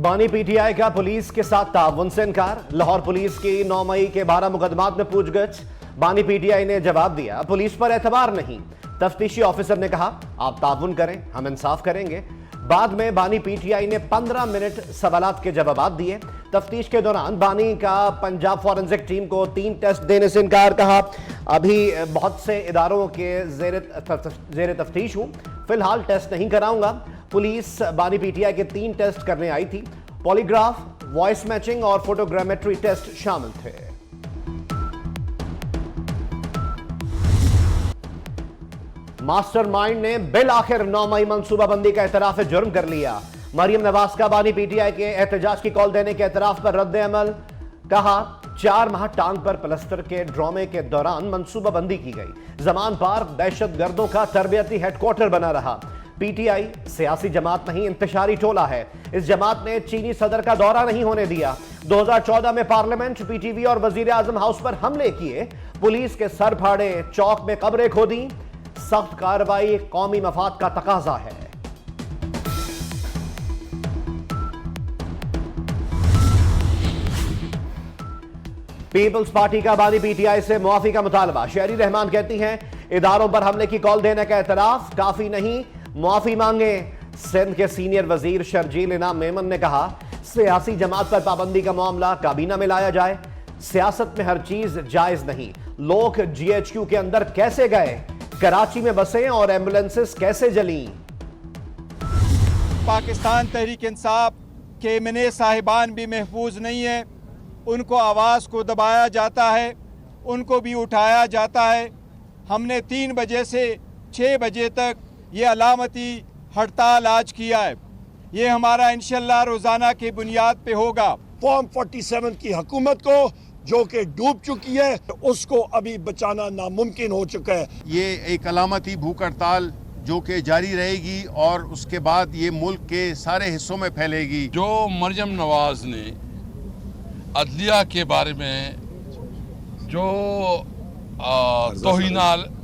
بانی P T I کا police کے ساتھ تعاون سے انکار۔ لاہور پولیس کی 9 مئی کے 12 مقدمات میں پوچھ گچھ۔ بانی پی ٹی آئی نے جواب دیا پولیس پر اعتبار نہیں۔ تفتیشی آفیسر نے کہا آپ تعاون کریں ہم انصاف کریں گے۔ بعد میں بانی پی ٹی آئی نے 15 منٹ سوالات کے جوابات دیے۔ تفتیش کے دوران بانی کا پنجاب فورنزک ٹیم کو 3 ٹیسٹ دینے سے انکار کہا۔ ابھی بہت سے اداروں کے زیر تفتیش ہوں، فی الحال ٹیسٹ نہیں کراؤں گا۔ پولیس بانی پی ٹی آئی کے 3 ٹیسٹ کرنے آئی تھی۔ پولی گراف، وائس میچنگ اور فوٹوگرامیٹری ٹیسٹ شامل تھے۔ ماسٹر مائنڈ نے بالآخر 9 مئی منصوبہ بندی کا اعتراف جرم کر لیا۔ مریم نواز کا بانی پی ٹی آئی کے احتجاج کی کال دینے کے اعتراف پر رد عمل۔ کہا 4 ماہ ٹانگ پر پلسٹر کے ڈرامے کے دوران منصوبہ بندی کی گئی۔ زمان پارک دہشت گردوں کا تربیتی ہیڈ کوارٹر بنا رہا۔ پی ٹی آئی سیاسی جماعت نہیں، انتشاری ٹولہ ہے۔ اس جماعت نے چینی صدر کا دورہ نہیں ہونے دیا۔ 2014 میں پارلیمنٹ، پی ٹی وی اور وزیر اعظم ہاؤس پر حملے کیے، پولیس کے سر پھاڑے، چوک میں قبریں کھودیں۔ سخت کارروائی قومی مفاد کا تقاضا ہے۔ پیپلز پارٹی کا بانی پی ٹی آئی سے معافی کا مطالبہ۔ شہری رحمان کہتی ہیں اداروں پر حملے کی کال دینے کا اعتراف کافی نہیں، معافی مانگیں۔ سندھ کے سینئر وزیر شرجیل انعام میمن نے کہا سیاسی جماعت پر پابندی کا معاملہ کابینہ میں لایا جائے۔ سیاست میں ہر چیز جائز نہیں۔ لوگ جی ایچ کیو کے اندر کیسے گئے؟ کراچی میں بسیں اور ایمبولینسز کیسے جلیں؟ پاکستان تحریک انصاف کے ایم این اے صاحبان بھی محفوظ نہیں ہیں۔ ان کو آواز کو دبایا جاتا ہے، ان کو بھی اٹھایا جاتا ہے۔ ہم نے 3 بجے سے 6 بجے تک یہ علامتی ہڑتال آج کیا ہے۔ یہ ہمارا انشاءاللہ روزانہ کی بنیاد پہ ہوگا۔ فارم 47 کی حکومت کو جو کہ ڈوب چکی ہے، اس کو ابھی بچانا ناممکن ہو چکا ہے۔ یہ ایک علامتی بھوک ہڑتال جو کہ جاری رہے گی اور اس کے بعد یہ ملک کے سارے حصوں میں پھیلے گی۔ جو مریم نواز نے عدلیہ کے بارے میں جو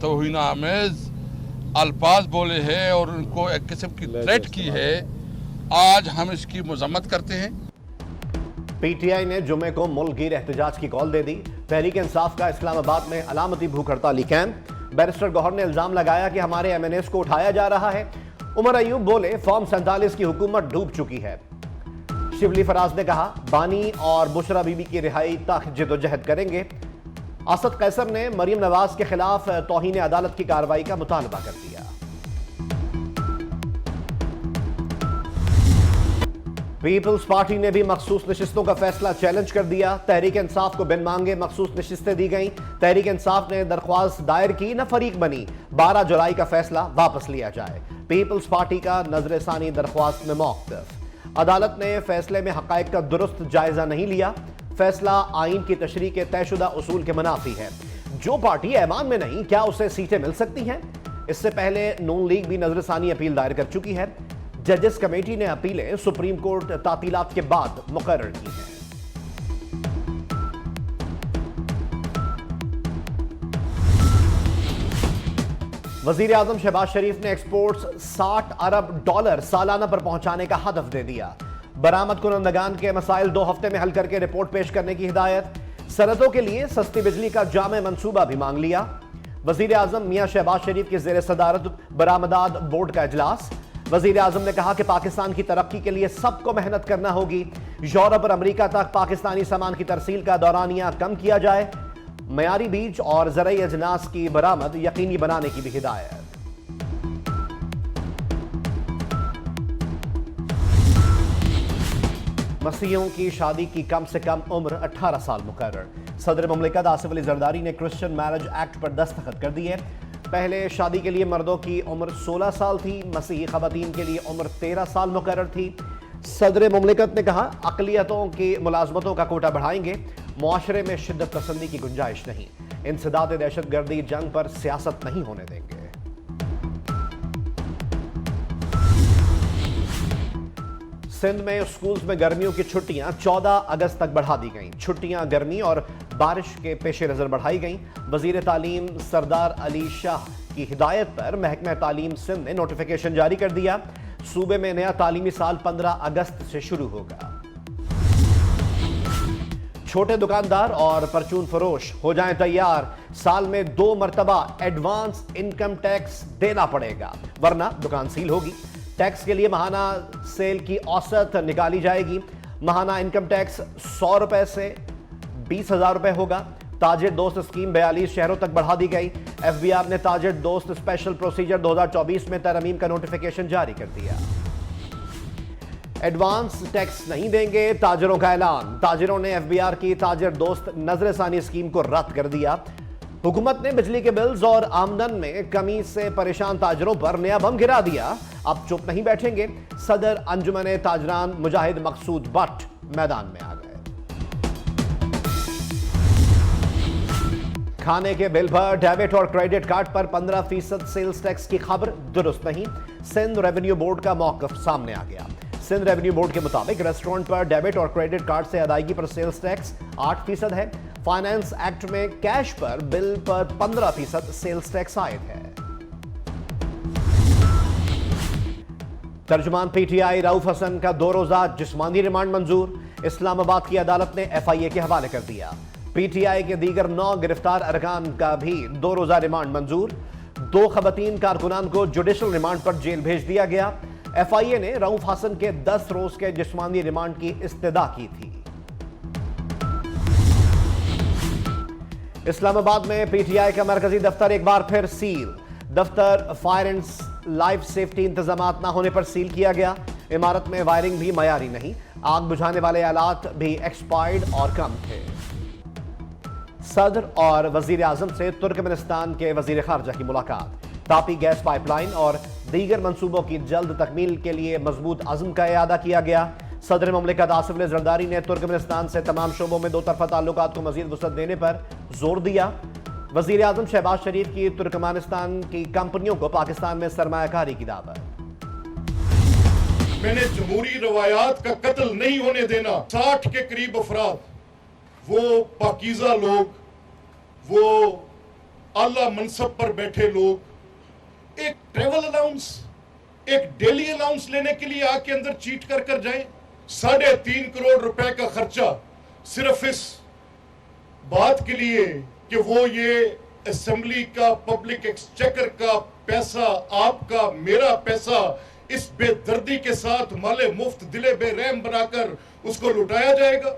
توہین آمیز الفاظ بولے ہیں اور ان کو ایک قسم کی تھریٹ کی ہے، آج ہم اس کی مذمت کرتے ہیں۔ پی ٹی آئی نے جمعے کو ملک گیر احتجاج کی کال دے دی۔ تحریک انصاف کا اسلام آباد میں علامتی بھوک ہڑتالی کیمپ۔ بیرسٹر گوہر نے الزام لگایا کہ ہمارے ایم این ایس کو اٹھایا جا رہا ہے۔ عمر ایوب بولے فارم 47 کی حکومت ڈوب چکی ہے۔ شبلی فراز نے کہا بانی اور بشرا بی بی کی رہائی تک جدوجہد کریں گے۔ اسد قیصر نے مریم نواز کے خلاف توہین عدالت کی کارروائی کا مطالبہ کر دیا۔ پیپلز پارٹی نے بھی مخصوص نشستوں کا فیصلہ چیلنج کر دیا۔ تحریک انصاف کو بن مانگے مخصوص نشستیں دی گئیں۔ تحریک انصاف نے درخواست دائر کی، نہ فریق بنی۔ 12 جولائی کا فیصلہ واپس لیا جائے۔ پیپلز پارٹی کا نظر ثانی درخواست میں موقف۔ عدالت نے فیصلے میں حقائق کا درست جائزہ نہیں لیا۔ فیصلہ آئین کی تشریح کے طے شدہ اصول کے منافی ہے۔ جو پارٹی ایوان میں نہیں، کیا اسے سیٹیں مل سکتی ہیں؟ اس سے پہلے نون لیگ بھی نظر ثانی اپیل دائر کر چکی ہے۔ ججز کمیٹی نے اپیلیں سپریم کورٹ تعطیلات کے بعد مقرر کی ہیں۔ وزیر اعظم شہباز شریف نے ایکسپورٹس $60 ارب سالانہ پر پہنچانے کا ہدف دے دیا۔ برآمد کنندگان کے مسائل 2 ہفتے میں حل کر کے رپورٹ پیش کرنے کی ہدایت۔ صنعتوں کے لیے سستی بجلی کا جامع منصوبہ بھی مانگ لیا۔ وزیر اعظم میاں شہباز شریف کی زیر صدارت برآمدات بورڈ کا اجلاس۔ وزیر اعظم نے کہا کہ پاکستان کی ترقی کے لیے سب کو محنت کرنا ہوگی۔ یورپ اور امریکہ تک پاکستانی سامان کی ترسیل کا دورانیہ کم کیا جائے۔ معیاری بیج اور زرعی اجناس کی برآمد یقینی بنانے کی بھی ہدایت۔ مسیحیوں کی شادی کی کم سے کم عمر 18 سال مقرر۔ صدر مملکت آصف علی زرداری نے کرسچن میرج ایکٹ پر دستخط کر دیے۔ پہلے شادی کے لیے مردوں کی عمر 16 سال تھی، مسیحی خواتین کے لیے عمر 13 سال مقرر تھی۔ صدر مملکت نے کہا اقلیتوں کی ملازمتوں کا کوٹا بڑھائیں گے، معاشرے میں شدت پسندی کی گنجائش نہیں، انسداد دہشت گردی جنگ پر سیاست نہیں ہونے دیں گے۔ سندھ میں اسکولز میں گرمیوں کی چھٹیاں 14 اگست تک بڑھا دی گئیں۔ چھٹیاں گرمی اور بارش کے پیش نظر بڑھائی گئیں۔ وزیر تعلیم سردار علی شاہ کی ہدایت پر محکمہ تعلیم سندھ نے نوٹیفیکیشن جاری کر دیا۔ صوبے میں نیا تعلیمی سال 15 اگست سے شروع ہوگا۔ چھوٹے دکاندار اور پرچون فروش ہو جائیں تیار، سال میں 2 مرتبہ ایڈوانس انکم ٹیکس دینا پڑے گا ورنہ دکان سیل ہوگی۔ ٹیکس کے لیے ماہانہ سیل کی اوسط نکالی جائے گی۔ ماہانہ انکم ٹیکس 100 روپے سے 20,000 روپے ہوگا۔ تاجر دوست اسکیم 42 شہروں تک بڑھا دی گئی۔ ایف بی آر نے تاجر دوست اسپیشل پروسیجر 2024 میں ترمیم کا نوٹیفیکیشن جاری کر دیا۔ ایڈوانس ٹیکس نہیں دیں گے، تاجروں کا اعلان۔ تاجروں نے ایف بی آر کی تاجر دوست نظر ثانی اسکیم کو رد کر دیا۔ حکومت نے بجلی کے بلز اور آمدن میں کمی سے پریشان تاجروں پر نیا بم گرا دیا۔ اب چپ نہیں بیٹھیں گے، صدر انجمن تاجران مجاہد مقصود بٹ میدان میں آ گئے۔ کھانے کے بل پر ڈیبٹ اور کریڈٹ کارڈ پر 15% سیلز ٹیکس کی خبر درست نہیں، سندھ ریونیو بورڈ کا موقف سامنے آ گیا۔ سندھ ریونیو بورڈ کے مطابق ریسٹورنٹ پر ڈیبٹ اور کریڈٹ کارڈ سے ادائیگی پر سیلز ٹیکس 8% ہے۔ فائنانس ایکٹ میں کیش پر بل پر 15% سیلز ٹیکس عائد ہے۔ ترجمان پی ٹی آئی رؤف حسن کا 2 روزہ جسمانی ریمانڈ منظور، اسلام آباد کی عدالت نے ایف آئی اے کے حوالے کر دیا۔ پی ٹی آئی کے دیگر 9 گرفتار ارکان کا بھی 2 روزہ ریمانڈ منظور۔ 2 خواتین کارکنان کو جوڈیشل ریمانڈ پر جیل بھیج دیا گیا۔ ایف آئی اے نے رؤف حسن کے 10 روز کے جسمانی ریمانڈ کی استدعا کی تھی۔ اسلام آباد میں پی ٹی آئی کا مرکزی دفتر ایک بار پھر سیل، دفتر فائر اینڈ لائف سیفٹی انتظامات نہ ہونے پر سیل کیا گیا۔ عمارت میں وائرنگ بھی معیاری نہیں، آگ بجھانے والے آلات بھی ایکسپائرڈ اور کم تھے۔ صدر اور وزیر اعظم سے ترکمانستان کے وزیر خارجہ کی ملاقات، تاپی گیس پائپ لائن اور دیگر منصوبوں کی جلد تکمیل کے لیے مضبوط عزم کا اعادہ کیا گیا۔ صدر مملکت آصف علی زرداری نے ترکمانستان سے تمام شعبوں میں 2 طرفہ تعلقات کو مزید وسعت دینے پر زور دیا۔ وزیر اعظم شہباز شریف کی ترکمانستان کی کمپنیوں کو پاکستان میں سرمایہ کاری کی دعوت۔ میں نے جمہوری روایات کا قتل نہیں ہونے دینا۔ 60 کے قریب افراد، وہ پاکیزہ لوگ، وہ اعلیٰ منصب پر بیٹھے لوگ، ایک ٹریول الاؤنس، ایک ڈیلی الاؤنس لینے کے لیے آگ کے اندر چیٹ کر جائیں۔ 3.5 کروڑ روپے کا خرچہ صرف اس بات کے لیے کہ وہ یہ اسمبلی کا، پبلک ایکسچیکر کا پیسہ، آپ کا، میرا پیسہ اس بے دردی کے ساتھ مال مفت دل بے رحم بنا کر اس کو لٹایا جائے گا۔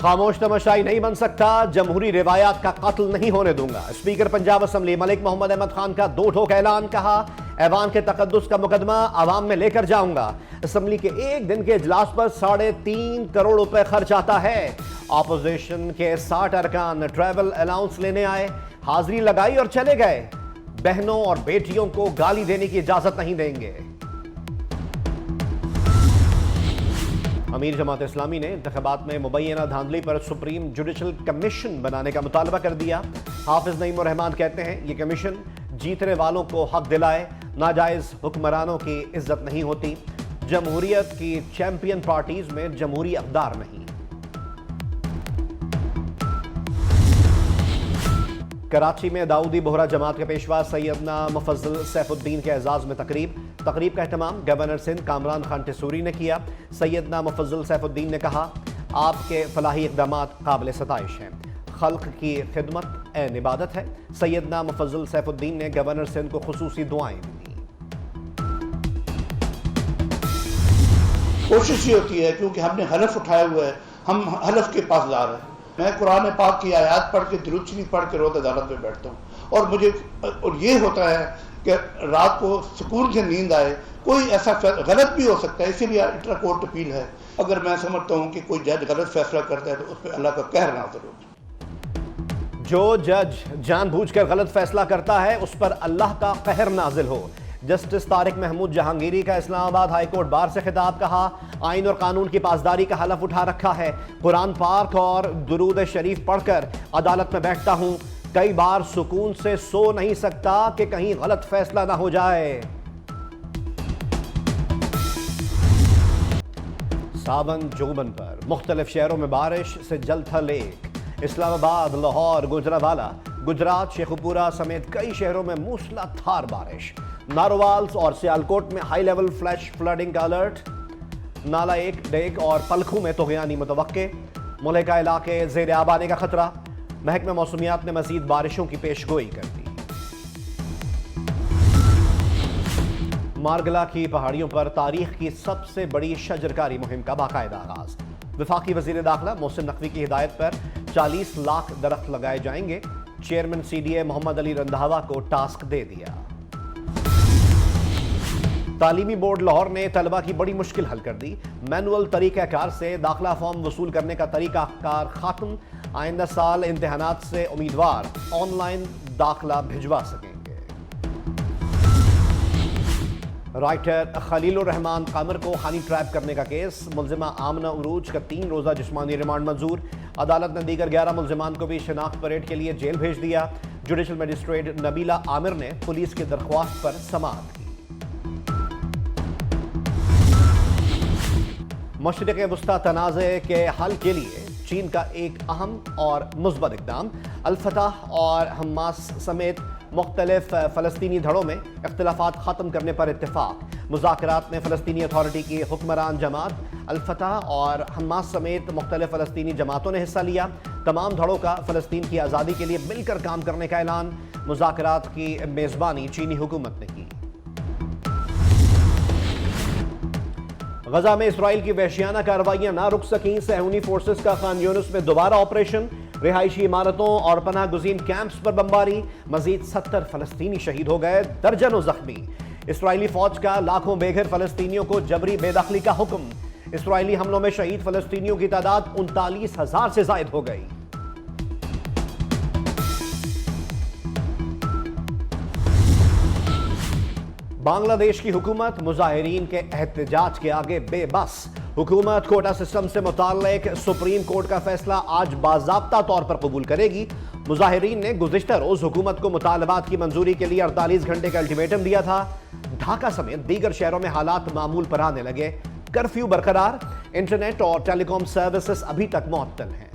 خاموش تماشائی نہیں بن سکتا، جمہوری روایات کا قتل نہیں ہونے دوں گا۔ اسپیکر پنجاب اسمبلی ملک محمد احمد خان کا 2 ٹوک اعلان، کہا ایوان کے تقدس کا مقدمہ عوام میں لے کر جاؤں گا۔ اسمبلی کے 1 دن کے اجلاس پر 3.5 کروڑ روپے خرچ آتا ہے۔ اپوزیشن کے 60 ارکان ٹریول الاؤنس لینے آئے، حاضری لگائی اور چلے گئے۔ بہنوں اور بیٹیوں کو گالی دینے کی اجازت نہیں دیں گے۔ امیر جماعت اسلامی نے انتخابات میں مبینہ دھاندلی پر سپریم جوڈیشل کمیشن بنانے کا مطالبہ کر دیا۔ حافظ نعیم الرحمان کہتے ہیں یہ کمیشن جیتنے والوں کو حق دلائے، ناجائز حکمرانوں کی عزت نہیں ہوتی۔ جمہوریت کی چیمپئن پارٹیز میں جمہوری اقدار نہیں۔ کراچی میں داؤدی بہرا جماعت کے پیشوا سیدنا مفضل سیف الدین کے اعزاز میں تقریب کا اہتمام گورنر سندھ کامران خان ٹسوری نے کیا۔ سیدنا مفضل سیف الدین نے کہا آپ کے فلاحی اقدامات قابل ستائش ہیں، خلق کی خدمت عین عبادت ہے۔ سیدنا مفضل سیف الدین نے گورنر سندھ کو خصوصی دعائیں دی۔ کوشش یہ ہوتی ہے کیونکہ ہم نے حلف اٹھایا ہوا ہے، ہم حلف کے پاسدار ہیں۔ میں قرآن پاک کی آیات پڑھ کے درود شریف پڑھ کے روز عدالت میں بیٹھتا ہوں اور یہ ہوتا ہے کہ رات کو سکون سے نیند آئے۔ کوئی ایسا غلط بھی ہو سکتا ہے، اسی لیے انٹرا کورٹ اپیل ہے۔ اگر میں سمجھتا ہوں کہ کوئی جج غلط فیصلہ کرتا ہے تو اس پہ اللہ کا قہر نازل ہوگا۔ جو جج جان بوجھ کر غلط فیصلہ کرتا ہے اس پر اللہ کا قہر نازل ہو۔ جسٹس طارق محمود جہانگیری کا اسلام آباد ہائی کورٹ بار سے خطاب، کہا آئین اور قانون کی پاسداری کا حلف اٹھا رکھا ہے۔ قرآن پاک اور درود شریف پڑھ کر عدالت میں بیٹھتا ہوں، کئی بار سکون سے سو نہیں سکتا کہ کہیں غلط فیصلہ نہ ہو جائے۔ ساون جوبن پر مختلف شہروں میں بارش سے جل تھل ایک۔ اسلام آباد، لاہور، گوجرانوالہ، گجرات، شیخوپورہ سمیت کئی شہروں میں موسلا دھار بارش۔ نارووالز اور سیالکوٹ میں ہائی لیول فلیش فلڈنگ کا الرٹ۔ نالا ایک ڈیک اور پلکھوں میں طغیانی متوقع۔ ملحقہ علاقے زیر آب آنے کا خطرہ، محکمہ موسمیات نے مزید بارشوں کی پیش گوئی کر دی۔ مارگلا کی پہاڑیوں پر تاریخ کی سب سے بڑی شجرکاری مہم کا باقاعدہ آغاز، وفاقی وزیر داخلہ محسن نقوی کی ہدایت پر 40 لاکھ درخت لگائے جائیں گے، چیئرمین CDA محمد علی رندھاوا کو ٹاسک دے دیا۔ تعلیمی بورڈ لاہور نے طلبہ کی بڑی مشکل حل کر دی، مینول طریقہ کار سے داخلہ فارم وصول کرنے کا طریقہ کار ختم، آئندہ سال امتحانات سے امیدوار آن لائن داخلہ بھجوا سکیں گے۔ رائٹر خلیل الرحمان قمر کو ہنی ٹریپ کرنے کا کیس، ملزمہ آمنہ عروج کا 3 روزہ جسمانی ریمانڈ منظور، عدالت نے دیگر 11 ملزمان کو بھی شناخت پریڈ کے لیے جیل بھیج دیا، جوڈیشل میجسٹریٹ نبیلہ عامر نے پولیس کی درخواست پر سماعت کی۔ مشرق وسطی تنازع کے حل کے لیے چین کا ایک اہم اور مثبت اقدام، الفتح اور حماس سمیت مختلف فلسطینی دھڑوں میں اختلافات ختم کرنے پر اتفاق، مذاکرات میں فلسطینی اتھارٹی کی حکمران جماعت الفتح اور حماس سمیت مختلف فلسطینی جماعتوں نے حصہ لیا، تمام دھڑوں کا فلسطین کی آزادی کے لیے مل کر کام کرنے کا اعلان، مذاکرات کی میزبانی چینی حکومت نے کی۔ غزہ میں اسرائیل کی وحشیانہ کارروائیاں نہ رک سکیں، صہیونی فورسز کا خان یونس میں دوبارہ آپریشن، رہائشی عمارتوں اور پناہ گزین کیمپس پر بمباری، مزید 70 فلسطینی شہید ہو گئے، درجنوں زخمی، اسرائیلی فوج کا لاکھوں بے گھر فلسطینیوں کو جبری بے دخلی کا حکم، اسرائیلی حملوں میں شہید فلسطینیوں کی تعداد 39,000 سے زائد ہو گئی۔ بنگلہ دیش کی حکومت مظاہرین کے احتجاج کے آگے بے بس، حکومت کوٹا سسٹم سے متعلق سپریم کورٹ کا فیصلہ آج باضابطہ طور پر قبول کرے گی۔ مظاہرین نے گزشتہ روز حکومت کو مطالبات کی منظوری کے لیے 48 گھنٹے کا الٹیمیٹم دیا تھا۔ ڈھاکہ سمیت دیگر شہروں میں حالات معمول پر آنے لگے، کرفیو برقرار، انٹرنیٹ اور ٹیلی کام سروسز ابھی تک معطل ہیں۔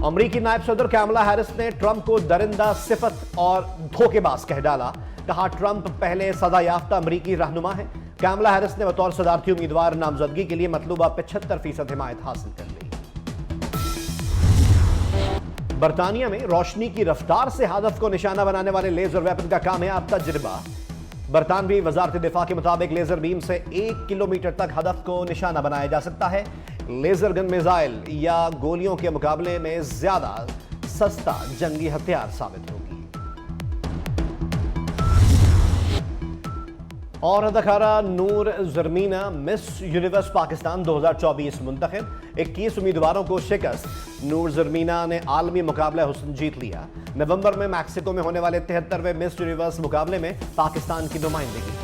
امریکی نائب صدر کیملا ہیرس نے ٹرمپ کو درندہ صفت اور دھوکے باز کہہ ڈالا، کہا ٹرمپ پہلے سزا یافتہ امریکی رہنما ہے۔ کیملا ہیرس نے بطور صدارتی امیدوار نامزدگی کے لیے مطلوبہ 75% حمایت حاصل کر لی۔ برطانیہ میں روشنی کی رفتار سے ہدف کو نشانہ بنانے والے لیزر ویپن کا کامیاب تجربہ، برطانوی وزارت دفاع کے مطابق لیزر بیم سے 1 کلومیٹر تک ہدف کو نشانہ بنایا جا سکتا ہے۔ لیزر گن میزائل یا گولیوں کے مقابلے میں زیادہ سستا جنگی ہتھیار ثابت ہوگی۔ اور اداکارہ نور زرمینہ مس یونیورس پاکستان 2024 منتخب، 21 امیدواروں کو شکست، نور زرمینہ نے عالمی مقابلہ حسن جیت لیا۔ نومبر میں میکسیکو میں ہونے والے 73ویں مس یونیورس مقابلے میں پاکستان کی نمائندگی